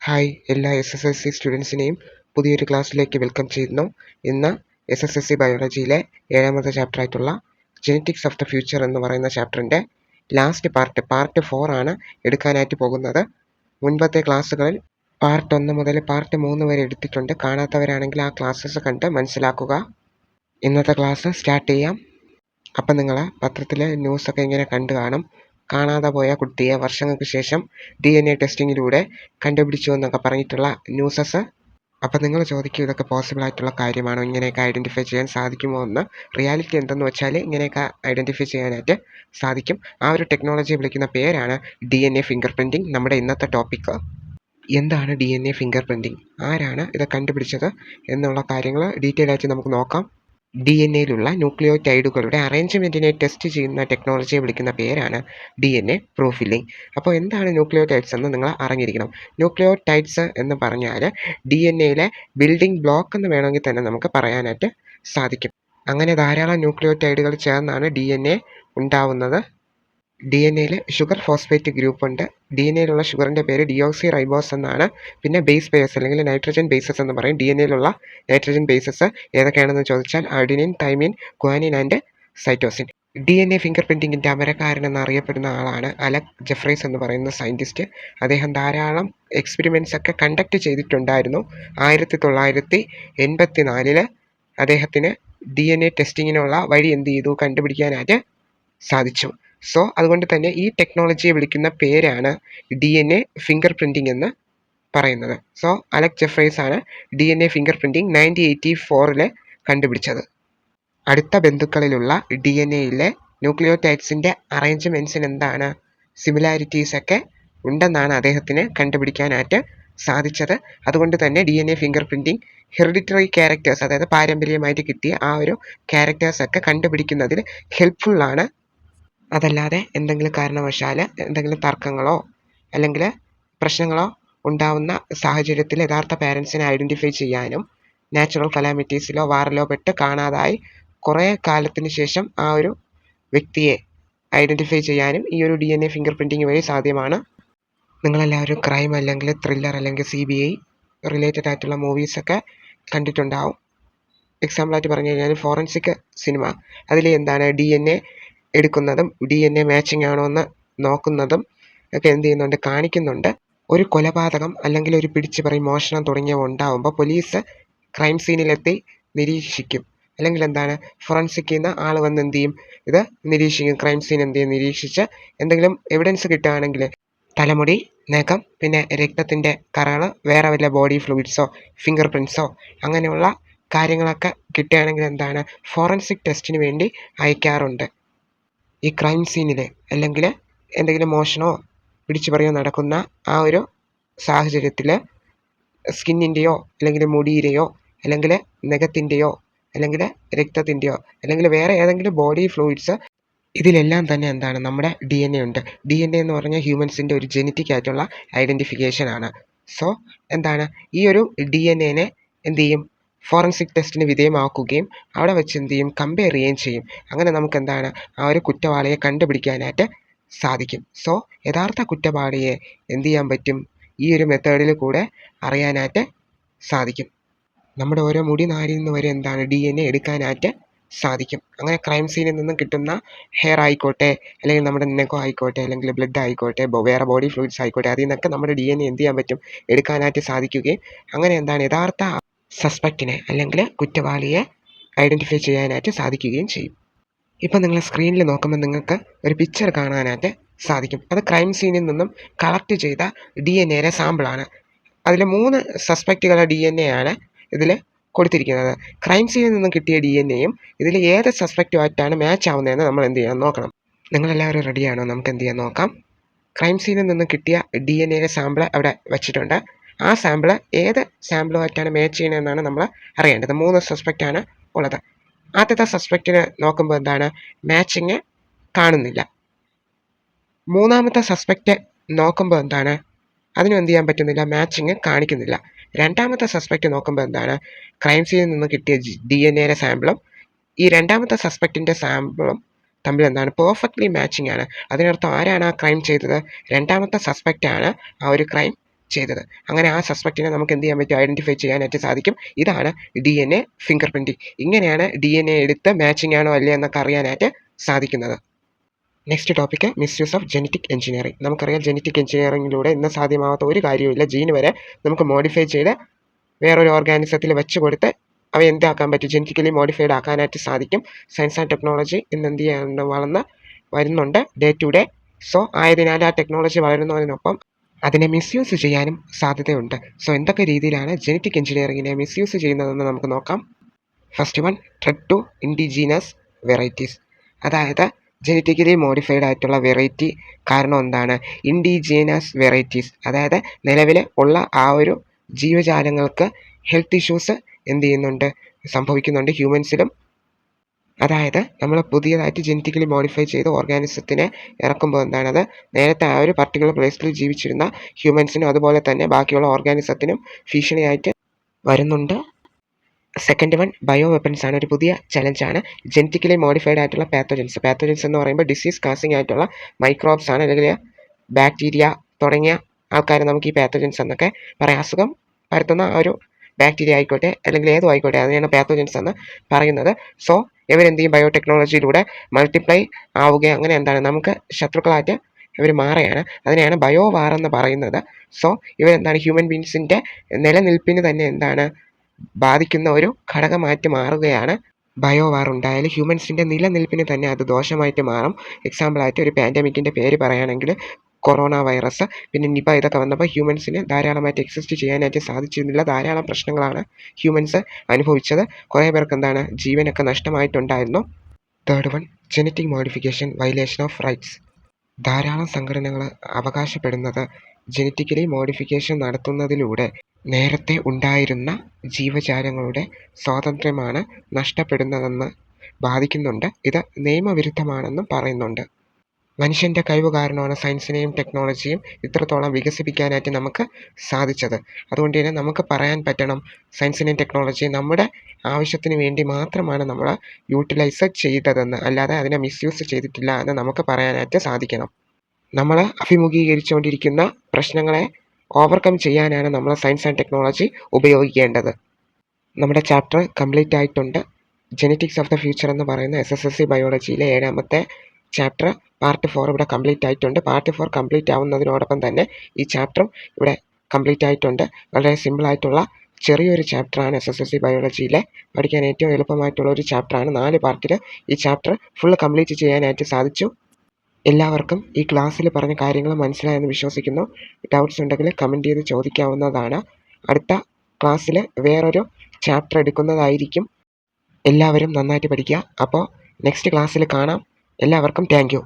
Hi എല്ലാ SSLC സ്റ്റുഡൻസിനെയും പുതിയൊരു ക്ലാസ്സിലേക്ക് വെൽക്കം ചെയ്യുന്നു. ഇന്ന് SSLC ബയോളജിയിലെ 7ാമത്തെ ചാപ്റ്റർ ആയിട്ടുള്ള ജെനറ്റിക്സ് ഓഫ് ദ ഫ്യൂച്ചർ എന്ന് പറയുന്ന ചാപ്റ്ററിൻ്റെ ലാസ്റ്റ് പാർട്ട് 4 ആണ് എടുക്കാനായിട്ട് പോകുന്നത്. മുൻപത്തെ ക്ലാസ്സുകളിൽ പാർട്ട് 1 മുതൽ പാർട്ട് 3 വരെ എടുത്തിട്ടുണ്ട്. കാണാത്തവരാണെങ്കിൽ ആ ക്ലാസ്സസ് കണ്ട് മനസ്സിലാക്കുക. ഇന്നത്തെ ക്ലാസ് സ്റ്റാർട്ട് ചെയ്യാം. അപ്പം നിങ്ങൾ പത്രത്തിൽ ന്യൂസൊക്കെ ഇങ്ങനെ കണ്ടു കാണും. കാണാതെ പോയ കുട്ടിയെ വർഷങ്ങൾക്ക് ശേഷം DNA ടെസ്റ്റിങ്ങിലൂടെ കണ്ടുപിടിച്ചു എന്നൊക്കെ പറഞ്ഞിട്ടുള്ള ന്യൂസസ്. അപ്പം നിങ്ങൾ ചോദിക്കും, ഇതൊക്കെ പോസിബിൾ ആയിട്ടുള്ള കാര്യമാണോ? ഇങ്ങനെയൊക്കെ ഐഡൻറ്റിഫൈ ചെയ്യാൻ സാധിക്കുമോ എന്ന്. റിയാലിറ്റി എന്തെന്ന് വെച്ചാൽ ഇങ്ങനെയൊക്കെ ഐഡൻറ്റിഫൈ ചെയ്യാനായിട്ട് സാധിക്കും. ആ ഒരു ടെക്നോളജി വിളിക്കുന്ന പേരാണ് DNA ഫിംഗർ പ്രിൻറ്റിംഗ്. നമ്മുടെ ഇന്നത്തെ ടോപ്പിക്ക് എന്താണ് DNA ഫിംഗർ പ്രിൻറ്റിംഗ്, ആരാണ് ഇത് കണ്ടുപിടിച്ചത് എന്നുള്ള കാര്യങ്ങൾ ഡീറ്റെയിൽ ആയിട്ട് നമുക്ക് നോക്കാം. DNA ന്യൂക്ലിയോടൈഡുകളുടെ അറേഞ്ച്മെൻറ്റിനെ ടെസ്റ്റ് ചെയ്യുന്ന ടെക്നോളജിയെ വിളിക്കുന്ന പേരാണ് DNA പ്രൊഫൈലിംഗ്. അപ്പോൾ എന്താണ് ന്യൂക്ലിയോടൈഡ്സ് എന്ന് നിങ്ങൾ അറിഞ്ഞിരിക്കണം. ന്യൂക്ലിയോടൈഡ്സ് എന്ന് പറഞ്ഞാൽ DNAയിലെ ബിൽഡിംഗ് ബ്ലോക്ക് എന്ന് വേണമെങ്കിൽ തന്നെ നമുക്ക് പറയാനായിട്ട് സാധിക്കും. അങ്ങനെ ധാരാളം ന്യൂക്ലിയോടൈഡുകൾ ചേർന്നാണ് DNA ഉണ്ടാവുന്നത്. DNAയിൽ ഷുഗർ ഫോസ്ഫേറ്റ് ഗ്രൂപ്പ് ഉണ്ട്. DNAയിലുള്ള ഷുഗറിൻ്റെ പേര് ഡിയോക്സി റൈബോസ് എന്നാണ്. പിന്നെ ബേസ് പെയർസ് അല്ലെങ്കിൽ നൈട്രജൻ ബേസസ് എന്ന് പറയും. DNAയിലുള്ള നൈട്രജൻ ബേസസ് ഏതൊക്കെയാണെന്ന് ചോദിച്ചാൽ adenine, thymine, guanine and cytosine. DNA finger പ്രിൻറ്റിങ്ങിൻ്റെ അമരക്കാരൻ എന്നറിയപ്പെടുന്ന ആളാണ് അലക് ജെഫ്രൈസ് എന്ന് പറയുന്ന സയൻറ്റിസ്റ്റ്. അദ്ദേഹം ധാരാളം എക്സ്പെരിമെൻറ്റ്സ് ഒക്കെ കണ്ടക്ട് ചെയ്തിട്ടുണ്ടായിരുന്നു. 1984 അദ്ദേഹത്തിന് DNA ടെസ്റ്റിങ്ങിനുള്ള വഴി കണ്ടുപിടിക്കാനായിട്ട് സാധിച്ചു. സോ അതുകൊണ്ട് തന്നെ ഈ ടെക്നോളജിയെ വിളിക്കുന്ന പേരാണ് DNA ഫിംഗർ പ്രിൻറ്റിംഗ് എന്ന് പറയുന്നത്. സോ അലക് ജെഫ്രൈസ് ആണ് DNA ഫിംഗർ പ്രിൻറ്റിംഗ് 1984 കണ്ടുപിടിച്ചത്. അടുത്ത ബന്ധുക്കളിലുള്ള DNAയിലെ ന്യൂക്ലിയോടൈഡ്സിൻ്റെ അറേഞ്ച്മെൻറ്റ്സിന് എന്താണ് സിമിലാരിറ്റീസ് ഒക്കെ ഉണ്ടെന്നാണ് അദ്ദേഹത്തിന് കണ്ടുപിടിക്കാനായിട്ട് സാധിച്ചത്. അതുകൊണ്ട് തന്നെ DNA finger printing hereditary characters, അതായത് പാരമ്പര്യമായിട്ട് കിട്ടിയ ആ ഒരു ക്യാരക്ടേഴ്സ് ഒക്കെ കണ്ടുപിടിക്കുന്നതിൽ ഹെൽപ്ഫുള്ളാണ്. അതല്ലാതെ എന്തെങ്കിലും കാരണവശാൽ എന്തെങ്കിലും തർക്കങ്ങളോ അല്ലെങ്കിൽ പ്രശ്നങ്ങളോ ഉണ്ടാവുന്ന സാഹചര്യത്തിൽ യഥാർത്ഥ പാരൻസിനെ ഐഡൻറ്റിഫൈ ചെയ്യാനും നാച്ചുറൽ കലാമിറ്റീസിലോ വാറിലോ പെട്ട് കാണാതായി കുറേ കാലത്തിന് ശേഷം ആ ഒരു വ്യക്തിയെ ഐഡൻറ്റിഫൈ ചെയ്യാനും ഈ ഒരു DNA ഫിംഗർ പ്രിൻറ്റിംഗ് വഴി സാധ്യമാണ്. നിങ്ങളെല്ലാവരും ക്രൈം അല്ലെങ്കിൽ ത്രില്ലർ അല്ലെങ്കിൽ CBI റിലേറ്റഡ് ആയിട്ടുള്ള മൂവീസൊക്കെ കണ്ടിട്ടുണ്ടാവും. എക്സാമ്പിളായിട്ട് പറഞ്ഞു കഴിഞ്ഞാൽ ഫോറൻസിക് സിനിമ, അതിൽ എന്താണ് DNA എടുക്കുന്നതും DNA മാച്ചിങ് ആണോ എന്ന് നോക്കുന്നതും ഒക്കെ കാണിക്കുന്നുണ്ട്. ഒരു കൊലപാതകം അല്ലെങ്കിൽ ഒരു പിടിച്ചുപറി, മോഷണം തുടങ്ങിയവ ഉണ്ടാവുമ്പോൾ പോലീസ് ക്രൈം സീനിലെത്തി നിരീക്ഷിക്കും. അല്ലെങ്കിൽ ഫോറൻസിക്കിൽ നിന്ന് ആൾ വന്ന് ഇത് നിരീക്ഷിക്കും. ക്രൈം സീൻ നിരീക്ഷിച്ച് എന്തെങ്കിലും എവിഡൻസ് കിട്ടുകയാണെങ്കിൽ തലമുടി, നഖം, പിന്നെ രക്തത്തിൻ്റെ കറകൾ, വേറെ വല്ല ബോഡി ഫ്ലൂയിഡ്സോ ഫിംഗർ പ്രിൻറ്റ്സോ അങ്ങനെയുള്ള കാര്യങ്ങളൊക്കെ കിട്ടുകയാണെങ്കിൽ ഫോറൻസിക് ടെസ്റ്റിന് വേണ്ടി അയക്കാറുണ്ട്. ഈ ക്രൈം സീനിൽ അല്ലെങ്കിൽ എന്തെങ്കിലും മോഷണമോ പിടിച്ചുപറിയോ നടക്കുന്ന ആ ഒരു സാഹചര്യത്തിൽ സ്കിന്നിൻ്റെയോ അല്ലെങ്കിൽ മുടിയുടെയോ അല്ലെങ്കിൽ നഖത്തിൻ്റെയോ അല്ലെങ്കിൽ രക്തത്തിൻ്റെയോ അല്ലെങ്കിൽ വേറെ ഏതെങ്കിലും ബോഡി ഫ്ലൂയിഡ്സ്, ഇതിലെല്ലാം തന്നെ നമ്മുടെ DNA ഉണ്ട്. DNA എന്ന് പറഞ്ഞാൽ ഹ്യൂമൻസിൻ്റെ ഒരു ജെനറ്റിക് ആയിട്ടുള്ള ഐഡൻറ്റിഫിക്കേഷൻ ആണ്. സോ ഈ ഒരു DNAനെ ഫോറൻസിക് ടെസ്റ്റിന് വിധേയമാക്കുകയും അവിടെ വെച്ച് കമ്പയർ ചെയ്യുകയും ചെയ്യും. അങ്ങനെ നമുക്ക് ആ ഒരു കുറ്റവാളിയെ കണ്ടുപിടിക്കാനായിട്ട് സാധിക്കും. സോ യഥാർത്ഥ കുറ്റവാളിയെ പറ്റും, ഈ ഒരു മെത്തേഡിൽ കൂടെ അറിയാനായിട്ട് സാധിക്കും. നമ്മുടെ ഓരോ മുടി നാരിൽ നിന്ന് വരെ DNA എടുക്കാനായിട്ട് സാധിക്കും. അങ്ങനെ ക്രൈം സീനിൽ നിന്നും കിട്ടുന്ന ഹെയർ ആയിക്കോട്ടെ, അല്ലെങ്കിൽ നമ്മുടെ നഖം ആയിക്കോട്ടെ, അല്ലെങ്കിൽ ബ്ലഡ് ആയിക്കോട്ടെ, വേറെ ബോഡി ഫ്ലൂയിഡ്സ് ആയിക്കോട്ടെ, അതിൽ നിന്നൊക്കെ നമ്മുടെ DNA പറ്റും എടുക്കാനായിട്ട് സാധിക്കുകയും അങ്ങനെ യഥാർത്ഥ സസ്പെക്റ്റിനെ അല്ലെങ്കിൽ കുറ്റവാളിയെ ഐഡൻറ്റിഫൈ ചെയ്യാനായിട്ട് സാധിക്കുകയും ചെയ്യും. ഇപ്പം നിങ്ങൾ സ്ക്രീനിൽ നോക്കുമ്പോൾ നിങ്ങൾക്ക് ഒരു പിക്ചർ കാണാനായിട്ട് സാധിക്കും. അത് ക്രൈം സീനിൽ നിന്നും കളക്ട് ചെയ്ത DNAയുടെ സാമ്പിളാണ്. അതിൽ 3 സസ്പെക്റ്റുകളുടെ DNA ആണ് ഇതിൽ കൊടുത്തിരിക്കുന്നത്. ക്രൈം സീനിൽ നിന്നും കിട്ടിയ DNAയും ഇതിൽ ഏത് സസ്പെക്റ്റുമായിട്ടാണ് മാച്ച് ആവുന്നതെന്ന് നമ്മൾ നോക്കണം. നിങ്ങളെല്ലാവരും റെഡിയാണോ? നമുക്ക് നോക്കാം. ക്രൈം സീനിൽ നിന്നും കിട്ടിയ DNAയുടെ സാമ്പിൾ അവിടെ വെച്ചിട്ടുണ്ട്. ആ സാമ്പിൾ ഏത് സാമ്പിളുമായിട്ടാണ് മാച്ച് ചെയ്യണമെന്നാണ് നമ്മൾ അറിയേണ്ടത്. 3 സസ്പെക്റ്റാണ് ഉള്ളത്. ആദ്യത്തെ സസ്പെക്റ്റിന് നോക്കുമ്പോൾ മാച്ചിങ് കാണുന്നില്ല. മൂന്നാമത്തെ സസ്പെക്റ്റ് നോക്കുമ്പോൾ അതിനും പറ്റുന്നില്ല, മാച്ചിങ് കാണിക്കുന്നില്ല. രണ്ടാമത്തെ സസ്പെക്റ്റ് നോക്കുമ്പോൾ ക്രൈം സീനിൽ നിന്ന് കിട്ടിയ DNAയുടെ സാമ്പിളും ഈ രണ്ടാമത്തെ സസ്പെക്റ്റിൻ്റെ സാമ്പിളും തമ്മിൽ പെർഫെക്റ്റ്ലി മാച്ചിങ് ആണ്. അതിനർത്ഥം ആരാണ് ആ ക്രൈം ചെയ്തത്? രണ്ടാമത്തെ സസ്പെക്റ്റാണ് ആ ഒരു ക്രൈം ചെയ്തത്. അങ്ങനെ ആ സസ്പെക്റ്റിനെ നമുക്ക് എന്ത് ചെയ്യാൻ പറ്റും? ഐഡൻറ്റിഫൈ ചെയ്യാനായിട്ട് സാധിക്കും. ഇതാണ് DNA ഫിംഗർ പ്രിൻറ്റിംഗ്. ഇങ്ങനെയാണ് DNA എടുത്ത് മാച്ചിങ് ആണോ അല്ലേ എന്നൊക്കെ അറിയാനായിട്ട് സാധിക്കുന്നത്. Next topic misuse of genetic engineering. നമുക്കറിയാം ജെനറ്റിക് എഞ്ചിനീയറിംഗിലൂടെ ഇന്ന് സാധ്യമാവാത്ത ഒരു കാര്യവുമില്ല. ജീൻ വരെ നമുക്ക് മോഡിഫൈ ചെയ്ത് വേറൊരു ഓർഗാനിസത്തിൽ വെച്ച് കൊടുത്ത് അവ എന്താക്കാൻ പറ്റും? ജെനറ്റിക്കലി മോഡിഫൈഡ് ആക്കാനായിട്ട് സാധിക്കും. സയൻസ് ആൻഡ് ടെക്നോളജി ഇന്ന് എന്ത് ചെയ്യാൻ വളർന്ന് വരുന്നുണ്ട് ഡേ ടു ഡേ. സോ ആയതിനാൽ ആ ടെക്നോളജി വളരുന്നതിനൊപ്പം അതിനെ മിസ്യൂസ് ചെയ്യാനും സാധ്യതയുണ്ട്. സോ എന്തൊക്കെ രീതിയിലാണ് ജെനറ്റിക് എഞ്ചിനീയറിംഗിനെ മിസ്യൂസ് ചെയ്യുന്നതെന്ന് നമുക്ക് നോക്കാം. First one, threat to indigenous varieties. അതായത് ജെനറ്റിക്കലി മോഡിഫൈഡ് ആയിട്ടുള്ള വെറൈറ്റി കാരണം എന്താണ്? ഇൻഡിജീനസ് വെറൈറ്റീസ്, അതായത് നിലവിൽ ഉള്ള ആ ഒരു ജീവജാലങ്ങൾക്ക് ഹെൽത്ത് ഇഷ്യൂസ് എന്ത് ചെയ്യുന്നുണ്ട്? സംഭവിക്കുന്നുണ്ട് ഹ്യൂമൻസിലും. അതായത് നമ്മൾ പുതിയതായിട്ട് ജെനറ്റിക്കലി മോഡിഫൈ ചെയ്ത ഓർഗാനിസത്തിനെ ഇറക്കുമ്പോൾ എന്താണത്? നേരത്തെ ആ ഒരു പർട്ടിക്കുലർ പ്ലേസിൽ ജീവിച്ചിരുന്ന ഹ്യൂമൻസിനും അതുപോലെ തന്നെ ബാക്കിയുള്ള ഓർഗാനിസത്തിനും ഭീഷണിയായിട്ട് വരുന്നുണ്ട്. സെക്കൻഡ് വൺ, ബയോ വെപ്പൺസ് ആണ്. ഒരു പുതിയ ചലഞ്ചാണ് ജെനറ്റിക്കലി മോഡിഫൈഡ് ആയിട്ടുള്ള പാത്തോജൻസ്. പാത്തോജൻസ് എന്ന് പറയുമ്പോൾ ഡിസീസ് കാസിങ് ആയിട്ടുള്ള മൈക്രോബ്സ് ആണ്, അല്ലെങ്കിൽ ബാക്ടീരിയ തുടങ്ങിയ ആൾക്കാരെ നമുക്ക് ഈ പാത്തോജൻസ് എന്നൊക്കെ പറയാം. അസുഖം പരത്തുന്ന ആ ഒരു ബാക്ടീരിയ ആയിക്കോട്ടെ അല്ലെങ്കിൽ ഏതും ആയിക്കോട്ടെ, അതിനെയാണ് പാത്തോജൻസ് എന്ന് പറയുന്നത്. സോ ഇവരെന്ത് ചെയ്യും? ബയോടെക്നോളജിയിലൂടെ മൾട്ടിപ്ലൈ ആവുകയും അങ്ങനെ എന്താണ് നമുക്ക് ശത്രുക്കളായിട്ട് ഇവർ മാറുകയാണ്. അതിനെയാണ് ബയോ വാർ എന്ന് പറയുന്നത്. സോ ഇവരെന്താണ്? ഹ്യൂമൻ ബീങ്സിൻ്റെ നിലനിൽപ്പിന് തന്നെ എന്താണ് ബാധിക്കുന്ന ഒരു ഘടകമായിട്ട് മാറുകയാണ്. ബയോ വാർ ഉണ്ടായാൽ ഹ്യൂമൻസിൻ്റെ നിലനിൽപ്പിന് തന്നെ അത് ദോഷമായിട്ട് മാറും. എക്സാമ്പിളായിട്ട് ഒരു പാൻഡമിക്കിൻ്റെ പേര് പറയുകയാണെങ്കിൽ കൊറോണ വൈറസ്, പിന്നെ നിപ, ഇതൊക്കെ വന്നപ്പോൾ ഹ്യൂമൻസിന് ധാരാളമായിട്ട് എക്സിസ്റ്റ് ചെയ്യാനായിട്ട് സാധിച്ചിരുന്നില്ല. ധാരാളം പ്രശ്നങ്ങളാണ് ഹ്യൂമൻസ് അനുഭവിച്ചത്. കുറേ പേർക്ക് എന്താണ് ജീവനൊക്കെ നഷ്ടമായിട്ടുണ്ടായിരുന്നു. Third one, genetic modification violation of rights. ധാരാളം സംഘടനകൾ അവകാശപ്പെടുന്നത് ജെനറ്റിക്കലി മോഡിഫിക്കേഷൻ നടത്തുന്നതിലൂടെ നേരത്തെ ഉണ്ടായിരുന്ന ജീവജാലങ്ങളുടെ സ്വാതന്ത്ര്യമാണ് നഷ്ടപ്പെടുന്നതെന്ന് ബാധിക്കുന്നുണ്ട്. ഇത് നിയമവിരുദ്ധമാണെന്നും പറയുന്നുണ്ട്. മനുഷ്യൻ്റെ കഴിവ് കാരണമാണ് സയൻസിനെയും ടെക്നോളജിയും ഇത്രത്തോളം വികസിപ്പിക്കാനായിട്ട് നമുക്ക് സാധിച്ചത്. അതുകൊണ്ട് തന്നെ നമുക്ക് പറയാൻ പറ്റണം, സയൻസിനെയും ടെക്നോളജിയും നമ്മുടെ ആവശ്യത്തിന് വേണ്ടി മാത്രമാണ് നമ്മൾ യൂട്ടിലൈസ് ചെയ്തതെന്ന്, അല്ലാതെ അതിനെ മിസ്യൂസ് ചെയ്തിട്ടില്ല എന്ന് നമുക്ക് പറയാനായിട്ട് സാധിക്കണം. നമ്മൾ അഭിമുഖീകരിച്ചുകൊണ്ടിരിക്കുന്ന പ്രശ്നങ്ങളെ ഓവർകം ചെയ്യാനാണ് നമ്മൾ സയൻസ് ആൻഡ് ടെക്നോളജി ഉപയോഗിക്കേണ്ടത്. നമ്മുടെ ചാപ്റ്റർ കംപ്ലീറ്റ് ആയിട്ടുണ്ട്. ജെനറ്റിക്സ് ഓഫ് ദ ഫ്യൂച്ചർ എന്ന് പറയുന്ന SSLC ബയോളജിയിലെ 7ാമത്തെ ചാപ്റ്റർ പാർട്ട് 4 ഇവിടെ കംപ്ലീറ്റ് ആയിട്ടുണ്ട്. പാർട്ട് 4 കംപ്ലീറ്റ് ആവുന്നതിനോടൊപ്പം തന്നെ ഈ ചാപ്റ്ററും ഇവിടെ കംപ്ലീറ്റ് ആയിട്ടുണ്ട്. വളരെ സിമ്പിളായിട്ടുള്ള ചെറിയൊരു ചാപ്റ്ററാണ് SSLC ബയോളജിയിലെ. പഠിക്കാൻ ഏറ്റവും എളുപ്പമായിട്ടുള്ള ഒരു ചാപ്റ്ററാണ്. 4 പാർട്ടിൽ ഈ ചാപ്റ്റർ ഫുള്ള് കംപ്ലീറ്റ് ചെയ്യാനായിട്ട് സാധിച്ചു. എല്ലാവർക്കും ഈ ക്ലാസ്സിൽ പറഞ്ഞ കാര്യങ്ങൾ മനസ്സിലായെന്ന് വിശ്വസിക്കുന്നു. ഡൗട്ട്സ് ഉണ്ടെങ്കിൽ കമൻറ്റ് ചെയ്ത് ചോദിക്കാവുന്നതാണ്. അടുത്ത ക്ലാസ്സിൽ വേറൊരു ചാപ്റ്റർ എടുക്കുന്നതായിരിക്കും. എല്ലാവരും നന്നായിട്ട് പഠിക്കുക. അപ്പോൾ നെക്സ്റ്റ് ക്ലാസ്സിൽ കാണാം. എല്ലാവർക്കും താങ്ക് യു.